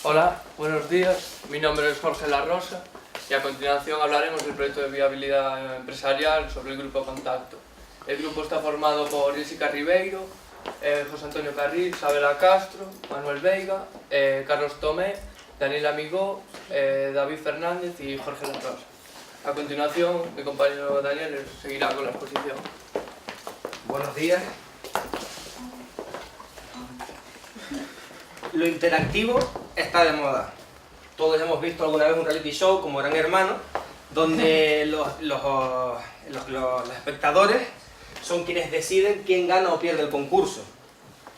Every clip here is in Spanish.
Hola, buenos días. Mi nombre es Jorge La Rosa y a continuación hablaremos del proyecto de viabilidad empresarial sobre el Grupo Contacto. El grupo está formado por Jessica Ribeiro, José Antonio Carril, Isabela Castro, Manuel Veiga, Carlos Tomé, Daniel Amigó, David Fernández y Jorge La Rosa. A continuación, mi compañero Daniel seguirá con la exposición. Buenos días. Lo interactivo está de moda. Todos hemos visto alguna vez un reality show como Gran Hermano, donde los espectadores son quienes deciden quién gana o pierde el concurso.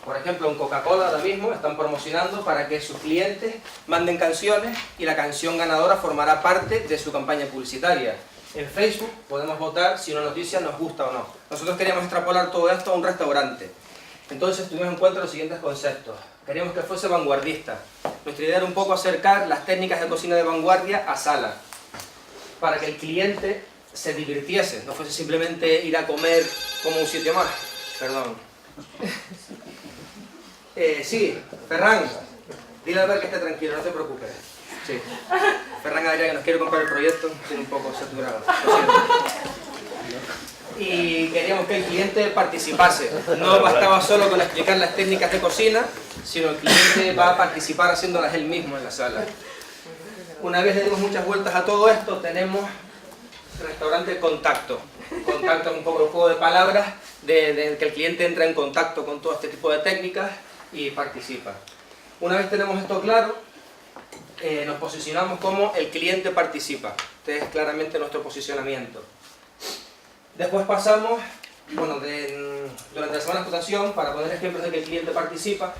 Por ejemplo, en Coca-Cola ahora mismo están promocionando para que sus clientes manden canciones y la canción ganadora formará parte de su campaña publicitaria. En Facebook podemos votar si una noticia nos gusta o no. Nosotros queríamos extrapolar todo esto a un restaurante. Entonces tuvimos en cuenta los siguientes conceptos. Queríamos que fuese vanguardista. Nuestra idea era un poco acercar las técnicas de cocina de vanguardia a sala, para que el cliente se divirtiese, no fuese simplemente ir a comer como un sitio más. Perdón. Sí, Ferran, dile a ver que esté tranquilo, no te preocupes. Sí. Ferran Adrián, que nos quiere comprar el proyecto, tiene un poco saturado. Y queríamos que el cliente participase. No bastaba solo con explicar las técnicas de cocina, sino el cliente va a participar haciéndolas él mismo en la sala. Una vez le dimos muchas vueltas a todo esto, tenemos restaurante Contacto. Contacto es un poco el juego de palabras de que el cliente entra en contacto con todo este tipo de técnicas y participa. Una vez tenemos esto claro, nos posicionamos como el cliente participa. Este es claramente nuestro posicionamiento. Después pasamos, durante la semana de explotación, para poner ejemplos de que el cliente participa,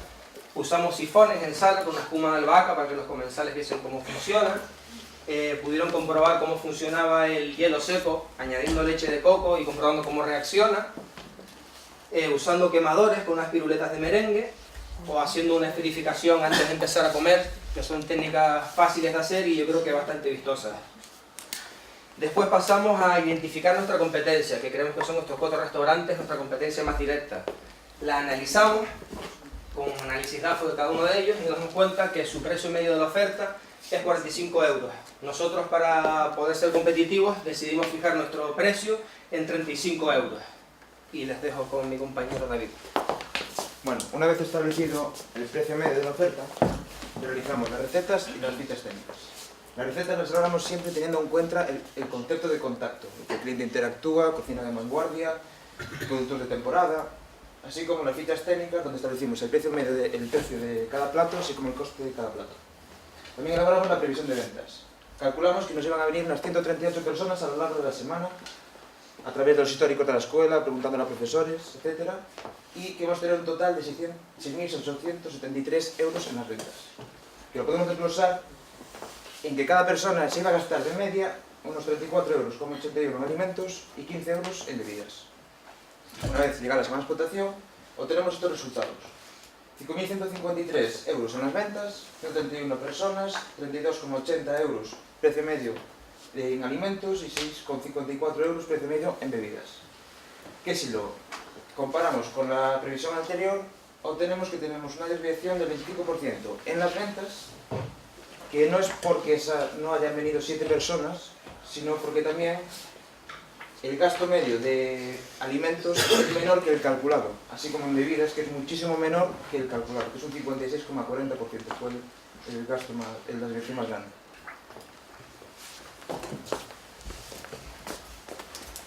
usamos sifones en sala con una espuma de albahaca para que los comensales viesen cómo funciona. Pudieron comprobar cómo funcionaba el hielo seco, añadiendo leche de coco y comprobando cómo reacciona. Usando quemadores con unas piruletas de merengue, o haciendo una esferificación antes de empezar a comer, que son técnicas fáciles de hacer y yo creo que bastante vistosas. Después pasamos a identificar nuestra competencia, que creemos que son nuestros 4 restaurantes, nuestra competencia más directa. La analizamos con un análisis DAFO de cada uno de ellos y nos damos cuenta que su precio medio de la oferta es 45 euros. Nosotros, para poder ser competitivos, decidimos fijar nuestro precio en 35 euros. Y les dejo con mi compañero David. Bueno, una vez establecido el precio medio de la oferta, realizamos las recetas y las fichas técnicas. Las recetas las elaboramos siempre teniendo en cuenta el concepto de contacto, que el cliente interactúa, cocina de vanguardia, productos de temporada, así como las fichas técnicas donde establecimos el precio medio de cada plato, así como el coste de cada plato. También elaboramos la previsión de ventas. Calculamos que nos iban a venir unas 138 personas a lo largo de la semana, a través de los históricos de la escuela, preguntando a profesores, etc. Y que vamos a tener un total de 6.873 euros en las ventas. Que lo podemos desglosar en que cada persona se iba a gastar de media unos 34,81 euros en alimentos y 15 euros en bebidas. Una vez llegada la semana de explotación, obtenemos estos resultados. 5.153 euros en las ventas, 131 personas, 32,80 euros precio medio en alimentos y 6,54 euros precio medio en bebidas. Que si lo comparamos con la previsión anterior, obtenemos que tenemos una desviación del 25% en las ventas, que no es porque no hayan venido 7 personas, sino porque también el gasto medio de alimentos es menor que el calculado, así como en bebidas, que es muchísimo menor que el calculado, que es un 56,40%, fue el gasto la desviación más grande.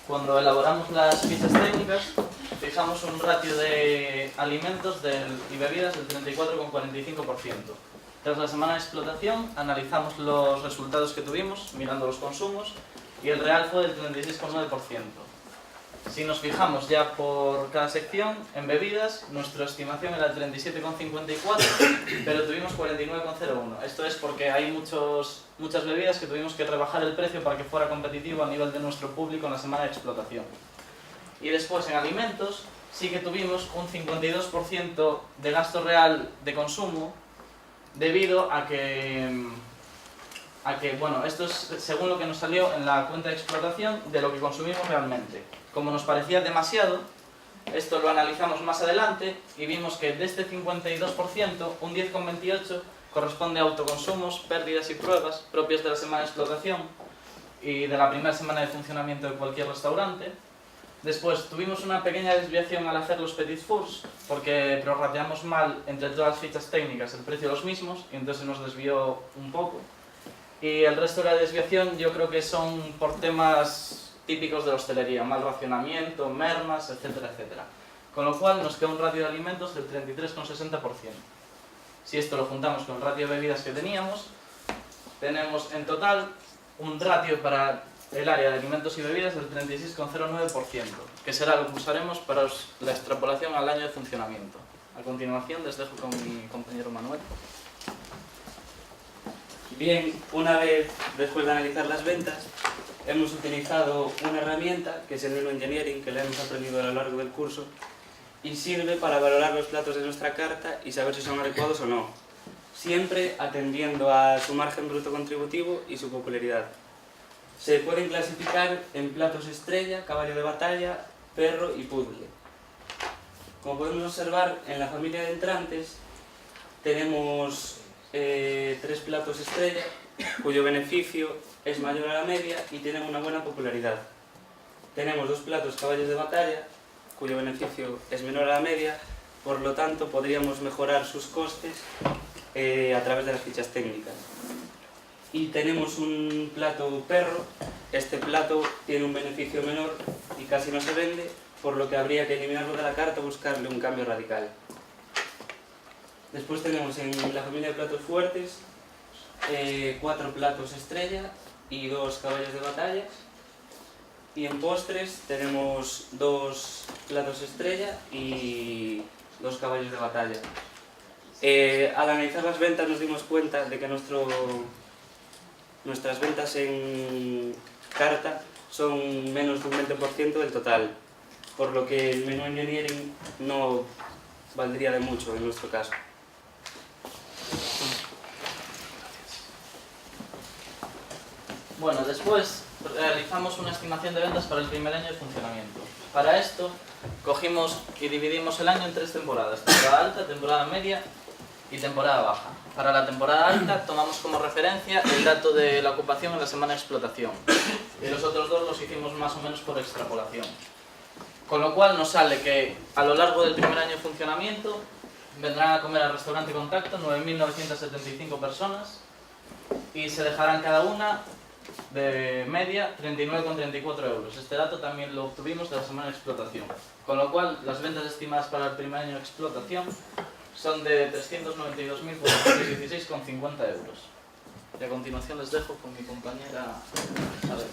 Cuando elaboramos las fichas técnicas, fijamos un ratio de alimentos y bebidas del 34,45%. Tras la semana de explotación, analizamos los resultados que tuvimos, mirando los consumos, y el real fue del 36,9%. Si nos fijamos ya por cada sección, en bebidas, nuestra estimación era el 37,54, pero tuvimos 49,01. Esto es porque hay muchas bebidas que tuvimos que rebajar el precio para que fuera competitivo a nivel de nuestro público en la semana de explotación. Y después en alimentos, sí que tuvimos un 52% de gasto real de consumo, debido a que, bueno, esto es según lo que nos salió en la cuenta de explotación de lo que consumimos realmente. Como nos parecía demasiado, Esto lo analizamos más adelante y vimos que de este 52%, un 10,28% corresponde a autoconsumos, pérdidas y pruebas propias de la semana de explotación y de la primera semana de funcionamiento de cualquier restaurante. Después tuvimos una pequeña desviación al hacer los petit fours porque prorrateamos mal entre todas las fichas técnicas el precio de los mismos y entonces nos desvió un poco. Y el resto de la desviación yo creo que son por temas típicos de la hostelería, mal racionamiento, mermas, etcétera, etcétera. Con lo cual nos queda un ratio de alimentos del 33,60%. Si esto lo juntamos con el ratio de bebidas que teníamos, tenemos en total un ratio para el área de alimentos y bebidas del 36,09%, que será lo que usaremos para la extrapolación al año de funcionamiento. A continuación les dejo con mi compañero Manuel. Bien, una vez después de analizar las ventas, hemos utilizado una herramienta que es el Menú Engineering, que la hemos aprendido a lo largo del curso, y sirve para valorar los platos de nuestra carta y saber si son adecuados o no, siempre atendiendo a su margen bruto contributivo y su popularidad. Se pueden clasificar en platos estrella, caballo de batalla, perro y puzzle. Como podemos observar, en la familia de entrantes tenemos 3 platos estrella, cuyo beneficio es mayor a la media y tienen una buena popularidad. Tenemos 2 platos caballos de batalla, cuyo beneficio es menor a la media, por lo tanto podríamos mejorar sus costes a través de las fichas técnicas. Y tenemos un plato perro. Este plato tiene un beneficio menor y casi no se vende, por lo que habría que eliminarlo de la carta o buscarle un cambio radical. Después tenemos en la familia de platos fuertes 4 platos estrella y 2 caballos de batalla. Y en postres tenemos 2 platos estrella y 2 caballos de batalla. Al analizar las ventas nos dimos cuenta de que nuestras ventas en carta son menos de un 20% del total, por lo que el Menú Engineering no valdría de mucho en nuestro caso. Bueno, después realizamos una estimación de ventas para el primer año de funcionamiento. Para esto, cogimos y dividimos el año en 3 temporadas: temporada alta, temporada media y temporada baja. Para la temporada alta tomamos como referencia el dato de la ocupación en la semana de explotación y los otros 2 los hicimos más o menos por extrapolación. Con lo cual nos sale que a lo largo del primer año de funcionamiento vendrán a comer al restaurante Contacto 9.975 personas y se dejarán cada una de media 39,34 euros. Este dato también lo obtuvimos de la semana de explotación. Con lo cual las ventas estimadas para el primer año de explotación son de 392.416,50 euros. Y a continuación les dejo con mi compañera Isabel.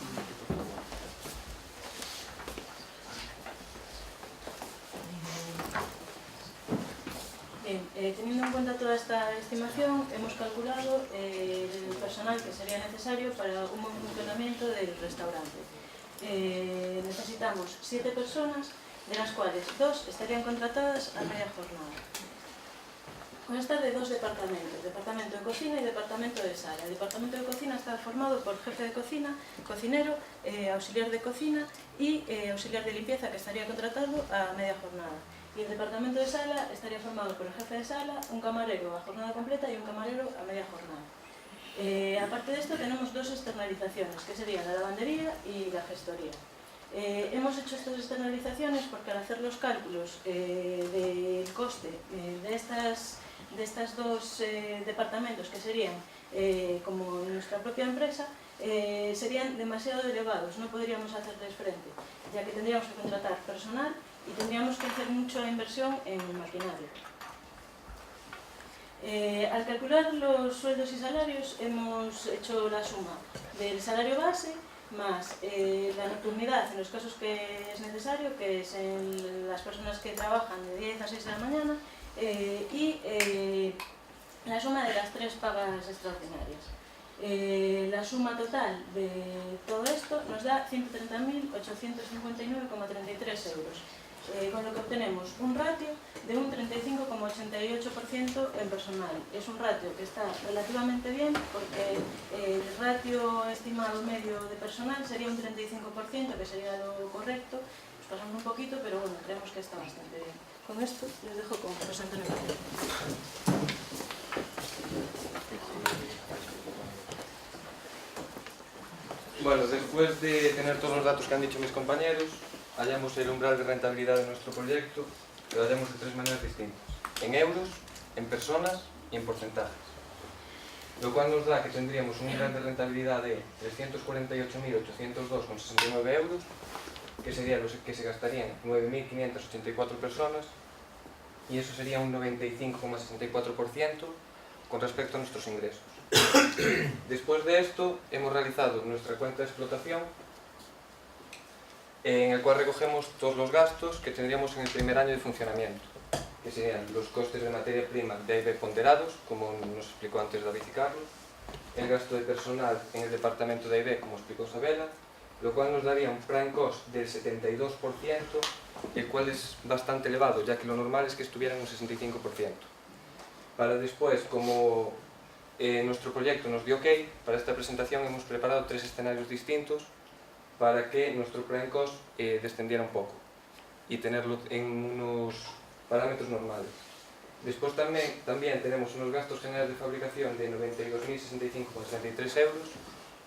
Bien, teniendo en cuenta toda esta estimación, hemos calculado el personal que sería necesario para un buen funcionamiento del restaurante. Necesitamos 7 personas, de las cuales 2 estarían contratadas a media jornada. Consta de 2 departamentos, departamento de cocina y departamento de sala. El departamento de cocina está formado por jefe de cocina, cocinero, auxiliar de cocina y auxiliar de limpieza, que estaría contratado a media jornada. Y el departamento de sala estaría formado por el jefe de sala, un camarero a jornada completa y un camarero a media jornada. Aparte de esto tenemos 2 externalizaciones, que serían la lavandería y la gestoría. Hemos hecho estas externalizaciones porque al hacer los cálculos del coste de estas 2 departamentos, que serían como nuestra propia empresa, serían demasiado elevados, no podríamos hacerles frente, ya que tendríamos que contratar personal y tendríamos que hacer mucha inversión en maquinaria. Al calcular los sueldos y salarios hemos hecho la suma del salario base más la nocturnidad en los casos que es necesario, que es en las personas que trabajan de 10 a 6 de la mañana, y la suma de las 3 pagas extraordinarias. La suma total de todo esto nos da 130.859,33 euros. Con lo que obtenemos un ratio de un 35,88% en personal. Es un ratio que está relativamente bien porque el ratio estimado medio de personal sería un 35%, que sería lo correcto, pasamos un poquito, pero bueno, creemos que está bastante bien. Con esto les dejo con José Antonio García. Bueno, después de tener todos los datos que han dicho mis compañeros, hallamos el umbral de rentabilidad de nuestro proyecto, que lo hallamos de tres maneras distintas: en euros, en personas y en porcentajes. Lo cual nos da que tendríamos un umbral de rentabilidad de 348.802,69 euros, que serían los que se gastarían 9.584 personas, y eso sería un 95,64% con respecto a nuestros ingresos. Después de esto, hemos realizado nuestra cuenta de explotación, en el cual recogemos todos los gastos que tendríamos en el primer año de funcionamiento, que serían los costes de materia prima de A y B ponderados, como nos explicó antes David y Carlos, el gasto de personal en el departamento de A y B, como explicó Isabela, lo cual nos daría un prime cost del 72%, el cual es bastante elevado, ya que lo normal es que estuviera en un 65%. Para después, como nuestro proyecto nos dio OK, para esta presentación hemos preparado 3 escenarios distintos para que nuestro prime cost descendiera un poco y tenerlo en unos parámetros normales. Después también tenemos unos gastos generales de fabricación de 92.065,63 euros,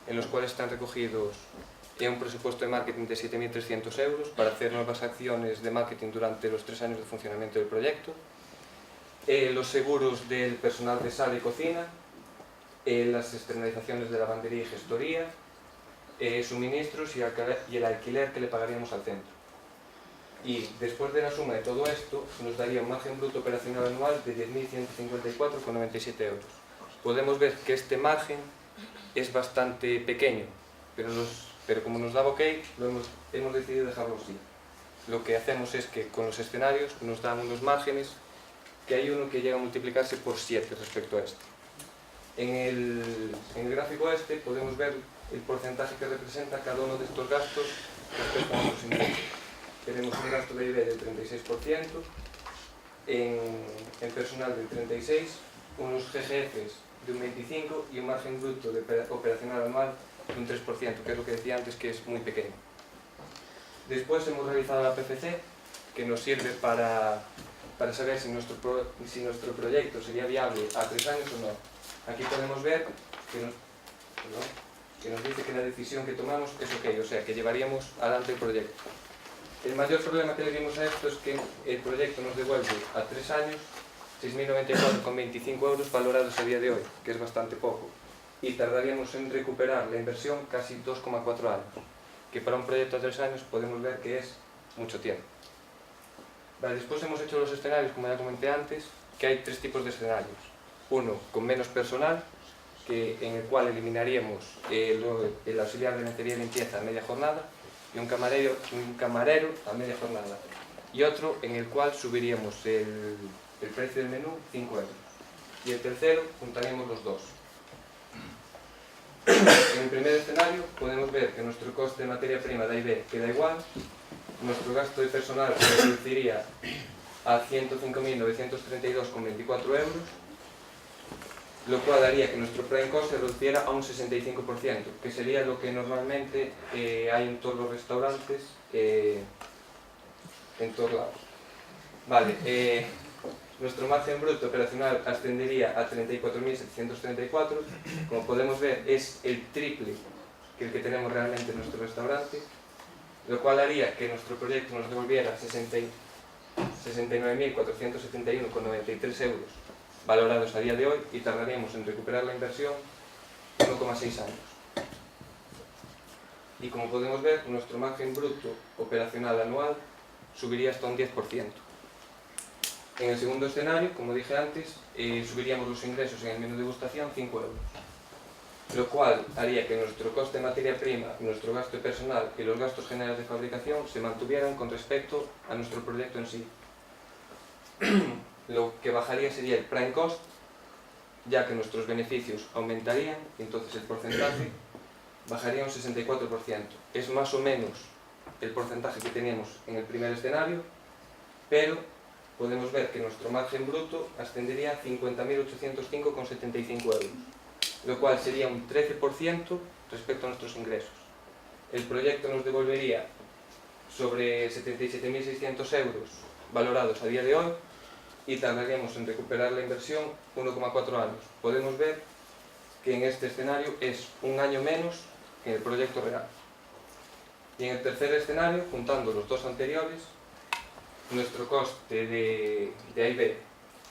en los cuales están recogidos un presupuesto de marketing de 7.300 euros para hacer nuevas acciones de marketing durante los 3 años de funcionamiento del proyecto, los seguros del personal de sala y cocina, las externalizaciones de lavandería y gestoría, suministros y el alquiler que le pagaríamos al centro. Y después de la suma de todo esto, nos daría un margen bruto operacional anual de 10.154,97 euros. Podemos ver que este margen es bastante pequeño, pero como nos daba OK, hemos decidido dejarlo así. Lo que hacemos es que con los escenarios nos dan unos márgenes que hay uno que llega a multiplicarse por 7 respecto a este. En el gráfico este podemos ver el porcentaje que representa cada uno de estos gastos respecto a nuestros ingresos. Tenemos un gasto de IB del 36%, en personal del 36%, unos GGFs de un 25% y un margen bruto de operacional anual de un 3%, que es lo que decía antes, que es muy pequeño. Después hemos realizado la PFC, que nos sirve para saber si nuestro proyecto sería viable a 3 años o no. Aquí podemos ver que nos dice que la decisión que tomamos es OK, o sea, que llevaríamos adelante el proyecto. El mayor problema que le dimos a esto es que el proyecto nos devuelve a 3 años 6.094,25 euros valorados a día de hoy, que es bastante poco, y tardaríamos en recuperar la inversión casi 2,4 años, que para un proyecto a 3 años podemos ver que es mucho tiempo. Vale, después hemos hecho los escenarios, como ya comenté antes, que hay 3 tipos de escenarios. Uno con menos personal, en el cual eliminaríamos el auxiliar de lencería y limpieza a media jornada, y un camarero a media jornada. Y otro en el cual subiríamos el precio del menú 5 euros. Y el tercero, juntaríamos los dos. En el primer escenario podemos ver que nuestro coste de materia prima de A y B queda igual, nuestro gasto de personal se reduciría a 105.932,24 euros, lo cual haría que nuestro prime cost se reduciera a un 65%, que sería lo que normalmente hay en todos los restaurantes, en todos lados. Vale, nuestro margen bruto operacional ascendería a 34.734, como podemos ver es el triple que el que tenemos realmente en nuestro restaurante, lo cual haría que nuestro proyecto nos devolviera 69.471,93 euros valorados a día de hoy, y tardaríamos en recuperar la inversión 1,6 años. Y como podemos ver, nuestro margen bruto operacional anual subiría hasta un 10%. En el segundo escenario, como dije antes, subiríamos los ingresos en el menú degustación 5 euros, lo cual haría que nuestro coste de materia prima, nuestro gasto de personal y los gastos generales de fabricación se mantuvieran con respecto a nuestro proyecto en sí. Lo que bajaría sería el prime cost, ya que nuestros beneficios aumentarían y entonces el porcentaje bajaría un 64%. Es más o menos el porcentaje que teníamos en el primer escenario, pero podemos ver que nuestro margen bruto ascendería a 50.805,75 euros, lo cual sería un 13% respecto a nuestros ingresos. El proyecto nos devolvería sobre 77.600 euros valorados a día de hoy y tardaríamos en recuperar la inversión 1,4 años. Podemos ver que en este escenario es un año menos que en el proyecto real. Y en el tercer escenario, juntando los dos anteriores, nuestro coste de A&B,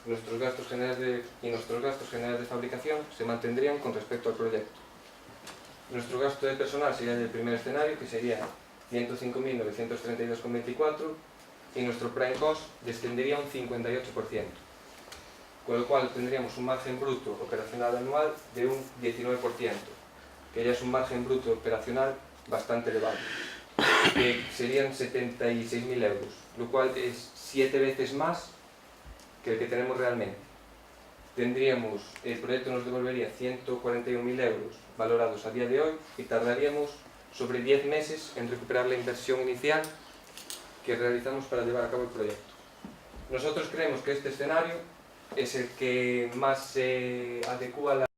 nuestros gastos generales de fabricación se mantendrían con respecto al proyecto. Nuestro gasto de personal sería del primer escenario, que sería 105.932,24, y nuestro prime cost descendería un 58%, con lo cual tendríamos un margen bruto operacional anual de un 19%, que ya es un margen bruto operacional bastante elevado, que serían 76.000 euros, lo cual es 7 veces más que el que tenemos realmente. El proyecto nos devolvería 141.000 euros valorados a día de hoy y tardaríamos sobre 10 meses en recuperar la inversión inicial que realizamos para llevar a cabo el proyecto. Nosotros creemos que este escenario es el que más se adecua a la